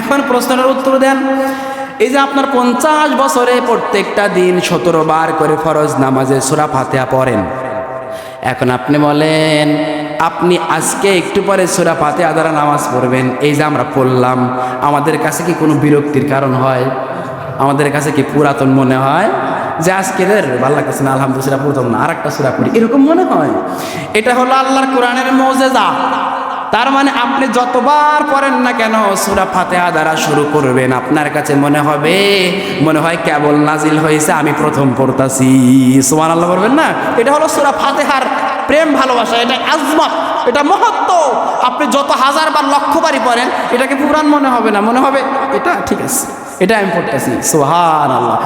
এখন প্রশ্নের উত্তর দেন। এই যে আপনার 50 বছরে প্রত্যেকটা দিন 17 বার করে ফরজ নামাজে সূরা ফাতিহা পড়েন, এখন আপনি বলেন আপনি আজকে একটু পরে সূরা ফাতিহা দ্বারা নামাজ পড়বেন, এই যে আমরা পড়লাম, আমাদের কাছে কি কোনো বিরক্তির কারণ হয়? আমাদের কাছে কি পুরাতন মনে হয় যে আজকের ভালো লাগতেছে না, আলহামদুলিল্লাহ পড়তাম না, আরেকটা সূরা পড়ি, এরকম মনে হয়? এটা হলো আল্লাহর কোরআনের মুজিজা। তার মানে আপনি যতবার পড়েন না কেন সূরা ফাতিহা দ্বারা শুরু করবেন, আপনার কাছে মনে হয় কেবল নাজিল হয়েছে, আমি প্রথম পড়তাছি। সুবহানাল্লাহ বলবেন না? এটা হলো সূরা ফাতিহার প্রেম ভালোবাসা, এটা আজমত, এটা মহত্ব। আপনি যত হাজার বার লক্ষ বারই পড়েন এটাকে পুরাণ মনে হবে না, মনে হবে এটা ঠিক আছে, এটা আমি পড়তেছি। সুবহানাল্লাহ।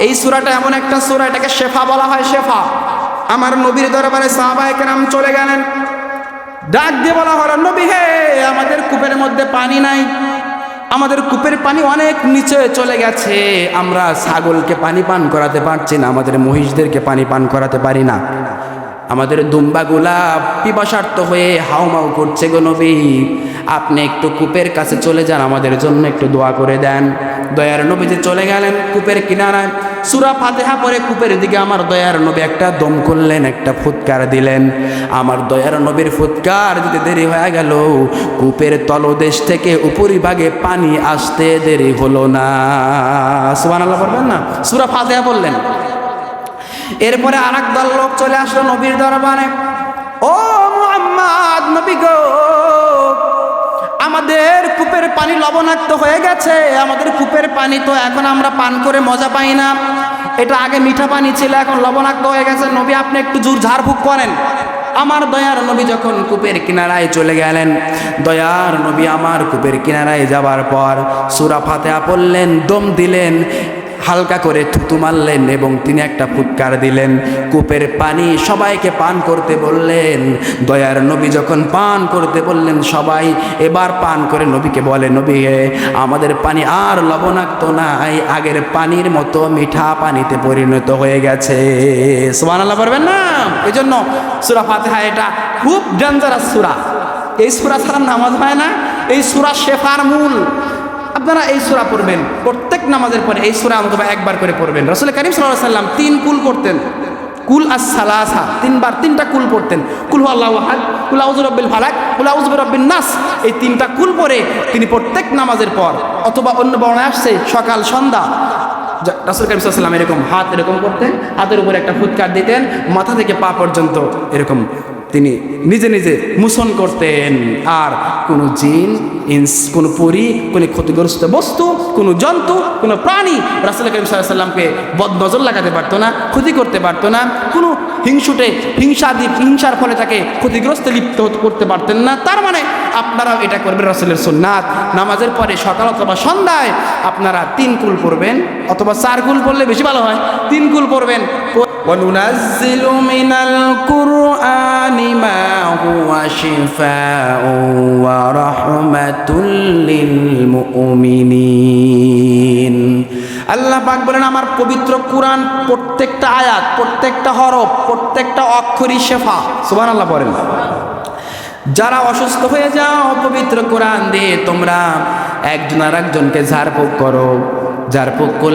এই সূরাটা এমন একটা সূরা, এটাকে শেফা বলা হয়, শেফা। আমার নবীর দরবারে সাহাবায়ে কেরাম চলে গেলেন, ডাক দিয়ে বলা হলো, নবী হে, আমাদের কূপের মধ্যে পানি নাই, আমাদের কূপের পানি অনেক নিচে চলে গেছে, আমরা ছাগলকে পানি পান করাতে পারছি না, আমাদের মহিষদেরকে পানি পান করাতে পারি না, আমাদের দুম্বাগুলা পিপাসার্ত হয়ে হাউমাউ করছে গো নবী, আপনি একটু কূপের কাছে চলে যান, আমাদের জন্য একটু দোয়া করে দেন। দয়ার নবী যে চলে গেলেন কূপের কিনারায়, সূরা ফাতিহা পড়ে কূপের দিকে আমার দয়ার নবী একটা দম করলেন, একটা ফুৎকার দিলেন। আমার দয়ার নবীর ফুৎকার দিতে দেরি হয়ে গেল, কূপের তলদেশ থেকে উপরিভাগে পানি আসতে দেরি হলো না। সুবহানাল্লাহ বলবেন না? সূরা ফাতিহা বললেন। এরপরে আরেক দল লোক চলে আসলো নবীর দরবারে, ও মুহাম্মদ, নবী গো, আমাদের কূপের পানি লবণাক্ত হয়ে গেছে, আমাদের কূপের পানি তো এখন আমরা পান করে মজা পাই না, এটা আগে মিঠা পানি ছিল, এখন লবণাক্ত হয়ে গেছে, নবী আপনি একটু জোর ঝাড়ফুঁক করেন। আমার দয়ার নবী যখন কূপের কিনারায় চলে গেলেন, দয়ার নবী আমার কূপের কিনারায় যাবার পর সূরা ফাতিহা পড়লেন, দম দিলেন, হালকা করে থুতু মারলেন এবং তিনি একটা ফুৎকার দিলেন, কূপের পানি সবাইকে পান করতে বললেন। দয়ার নবী যখন পান করতে বললেন, সবাই এবার পান করে নবীকে বলে, নবী আমাদের পানি আর লবণাক্ত নাই, আগের পানির মতো মিঠা পানিতে পরিণত হয়ে গেছে। সুবহানাল্লাহ বলবেন না? এই জন্য সূরা ফাতিহা এটা খুব ডেঞ্জারাস সূরা, এই সূরা ছাড়া নামাজ হয় না, এই সূরা শেফার মূল। আপনারা এই সূরা পড়বেন, প্রত্যেক নামাজের পরে এই সূরা অন্তত একবার করে পড়বেন। রাসূল কারীম সাল্লাল্লাহু আলাইহি ওয়াসাল্লাম 3 কুল করতেন, কুল আস-সালাসা, 3বার 3টা কুল পড়তেন, কুল হুয়াল্লাহু আহাদ, কুল আউযু বিরাব্বিল ফালাক, কুল আউযু বিরাব্বিন নাস, এই 3টা কুল পড়ে তিনি প্রত্যেক নামাজের পর, অথবা অন্য বর্ণায় আসছে সকাল সন্ধ্যা, রাসূল কারীম সাল্লাল্লাহু আলাইহি ওয়াসাল্লাম এরকম হাত এরকম করতেন, হাতের উপরে একটা ফুৎকার দিতেন, মাথা থেকে পা পর্যন্ত এরকম তিনি নিজে নিজে মুছন করতেন। আর কোনো জিন, ইনস, কোনো পরী, কোনো ক্ষতিগ্রস্ত বস্তু, কোনো জন্তু, কোনো প্রাণী রাসূল কারীম সাল্লাল্লাহু আলাইহি ওয়াসাল্লামকে বদনজর লাগাতে পারতো না, ক্ষতি করতে পারতো না, কোনো হিংসার ফলে তাকে ক্ষতিগ্রস্ত লিপ্ত করতে পারতেন না। তার মানে আপনারাও এটা করবেন, রাসূলের সুন্নাত, নামাজের পরে সকাল অথবা সন্ধ্যায় আপনারা 3 কুল পড়বেন, অথবা 4 কুল পড়লে বেশি ভালো হয়, 3 কুল পড়বেন। وَنُنَزِّلُ مِنَ الْقُرْآنِ مَا هُوَ شِفَاءٌ وَرَحْمَةٌ لِّلْمُؤْمِنِينَ। আল্লাহ পাক বলেন, আমার পবিত্র কুরআন প্রত্যেকটা আয়াত, প্রত্যেকটা হরফ, প্রত্যেকটা অক্ষরই শেফা। সুবহানাল্লাহ বলেন। যারা অসুস্থ হয়ে যাও, পবিত্র কোরআন দিয়ে তোমরা একজন আরেকজনকে ঝাড়ফুঁক করো, ঝাড়ফুঁক করলে